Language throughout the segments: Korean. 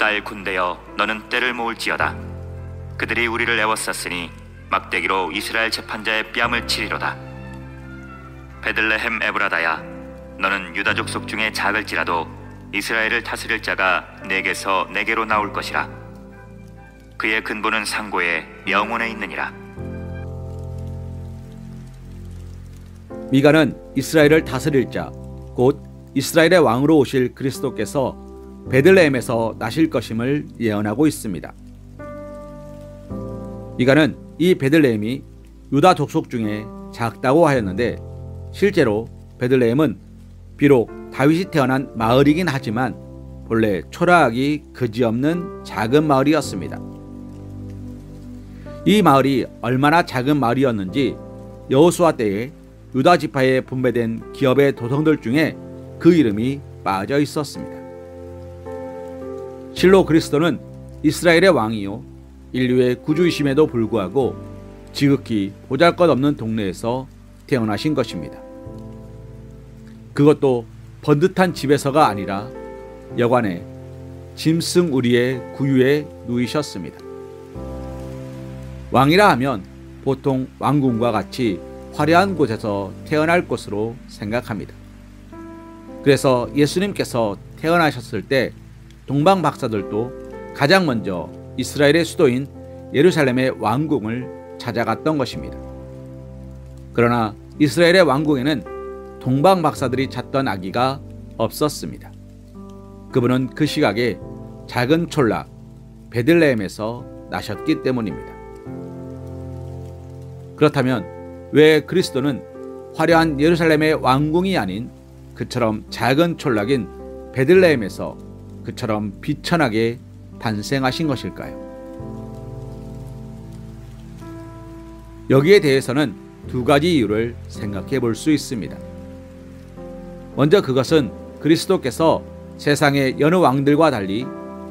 딸 군대여, 너는 때를 모을지어다. 그들이 우리를 애워쌌으니 막대기로 이스라엘 재판자의 뺨을 치리로다. 베들레헴 에브라다야, 너는 유다 족속 중에 작을지라도 이스라엘을 다스릴 자가 내게서 내게로 나올 것이라. 그의 근본은 상고에 영원에 있느니라. 미가는 이스라엘을 다스릴 자, 곧 이스라엘의 왕으로 오실 그리스도께서 베들레헴에서 나실 것임을 예언하고 있습니다. 미가는 이 베들레헴이 유다 족속 중에 작다고 하였는데, 실제로 베들레헴은 비록 다윗이 태어난 마을이긴 하지만 본래 초라하기 그지없는 작은 마을이었습니다. 이 마을이 얼마나 작은 마을이었는지 여호수아 때에 유다 지파에 분배된 기업의 도성들 중에 그 이름이 빠져 있었습니다. 실로 그리스도는 이스라엘의 왕이요 인류의 구주이심에도 불구하고 지극히 보잘것없는 동네에서 태어나신 것입니다. 그것도 번듯한 집에서가 아니라 여관에 짐승 우리의 구유에 누이셨습니다. 왕이라 하면 보통 왕궁과 같이 화려한 곳에서 태어날 것으로 생각합니다. 그래서 예수님께서 태어나셨을 때 동방 박사들도 가장 먼저 이스라엘의 수도인 예루살렘의 왕궁을 찾아갔던 것입니다. 그러나 이스라엘의 왕궁에는 동방 박사들이 찾던 아기가 없었습니다. 그분은 그 시각에 작은 촌락 베들레헴에서 나셨기 때문입니다. 그렇다면 왜 그리스도는 화려한 예루살렘의 왕궁이 아닌 그처럼 작은 촌락인 베들레헴에서 그처럼 비천하게 탄생하신 것일까요? 여기에 대해서는 두 가지 이유를 생각해 볼 수 있습니다. 먼저 그것은 그리스도께서 세상의 여느 왕들과 달리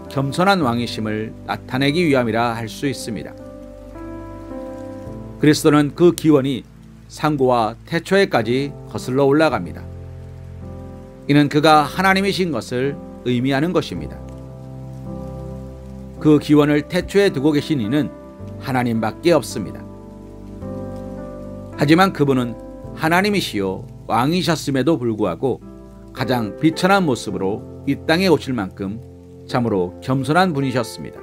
겸손한 왕이심을 나타내기 위함이라 할 수 있습니다. 그리스도는 그 기원이 상고와 태초에까지 거슬러 올라갑니다. 이는 그가 하나님이신 것을 의미하는 것입니다. 그 기원을 태초에 두고 계신 이는 하나님밖에 없습니다. 하지만 그분은 하나님이시요 왕이셨음에도 불구하고 가장 비천한 모습으로 이 땅에 오실 만큼 참으로 겸손한 분이셨습니다.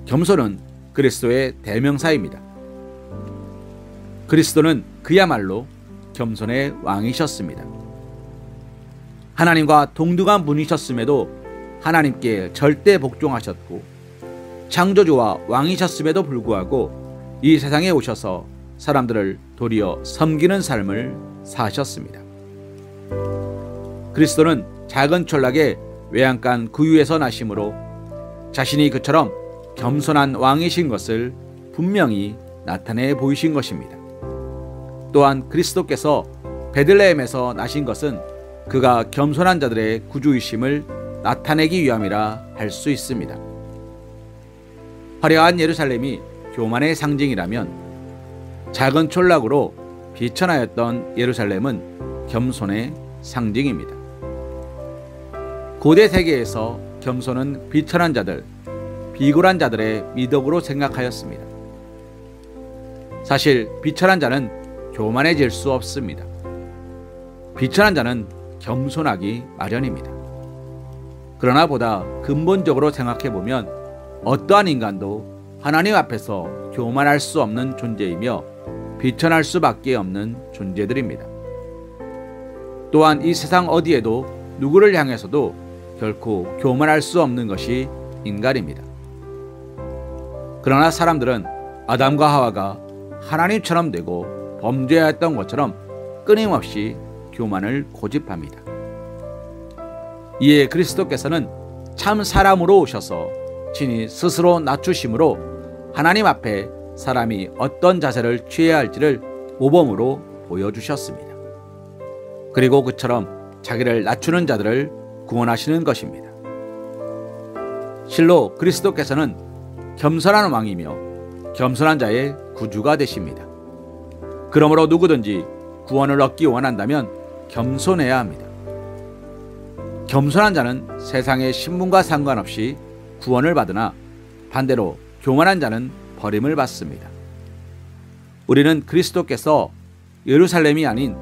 겸손은 그리스도의 대명사입니다. 그리스도는 그야말로 겸손의 왕이셨습니다. 하나님과 동등한 분이셨음에도 하나님께 절대 복종하셨고, 창조주와 왕이셨음에도 불구하고 이 세상에 오셔서 사람들을 도리어 섬기는 삶을 사셨습니다. 그리스도는 작은 촌락의 외양간 구유에서 나심으로 자신이 그처럼 겸손한 왕이신 것을 분명히 나타내 보이신 것입니다. 또한 그리스도께서 베들레헴에서 나신 것은 그가 겸손한 자들의 구주이심을 나타내기 위함이라 할 수 있습니다. 화려한 예루살렘이 교만의 상징이라면 작은 촌락으로 비천하였던 예루살렘은 겸손의 상징입니다. 고대 세계에서 겸손은 비천한 자들, 비굴한 자들의 미덕으로 생각하였습니다. 사실 비천한 자는 교만해질 수 없습니다. 비천한 자는 겸손하기 마련입니다. 그러나 보다 근본적으로 생각해보면 어떠한 인간도 하나님 앞에서 교만할 수 없는 존재이며 비천할 수밖에 없는 존재들입니다. 또한 이 세상 어디에도 누구를 향해서도 결코 교만할 수 없는 것이 인간입니다. 그러나 사람들은 아담과 하와가 하나님처럼 되고 범죄하였던 것처럼 끊임없이 교만을 고집합니다. 이에 그리스도께서는 참 사람으로 오셔서 친히 스스로 낮추심으로 하나님 앞에 사람이 어떤 자세를 취해야 할지를 모범으로 보여주셨습니다. 그리고 그처럼 자기를 낮추는 자들을 구원하시는 것입니다. 실로 그리스도께서는 겸손한 왕이며 겸손한 자의 구주가 되십니다. 그러므로 누구든지 구원을 얻기 원한다면 겸손해야 합니다. 겸손한 자는 세상의 신분과 상관없이 구원을 받으나 반대로 교만한 자는 버림을 받습니다. 우리는 그리스도께서 예루살렘이 아닌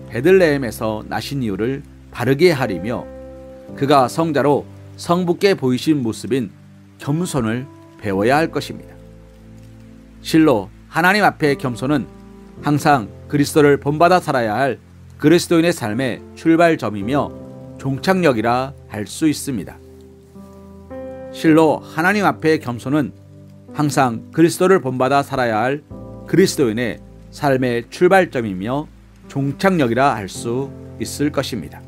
베들레헴에서 나신 이유를 바르게 하리며 그가 성자로 성부께 보이신 모습인 겸손을 배워야 할 것입니다. 실로 하나님 앞에 겸손은 항상 그리스도를 본받아 살아야 할 그리스도인의 삶의 출발점이며 종착역이라 할 수 있습니다. 실로 하나님 앞에 겸손은 항상 그리스도를 본받아 살아야 할 그리스도인의 삶의 출발점이며 종착역이라 할 수 있을 것입니다.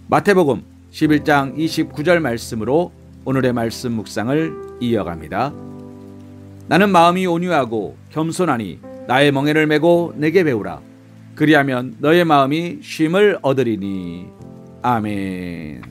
마태복음 11장 29절 말씀으로 오늘의 말씀 묵상을 이어갑니다. 나는 마음이 온유하고 겸손하니 나의 멍에를 메고 내게 배우라. 그리하면 너의 마음이 쉼을 얻으리니. 아멘.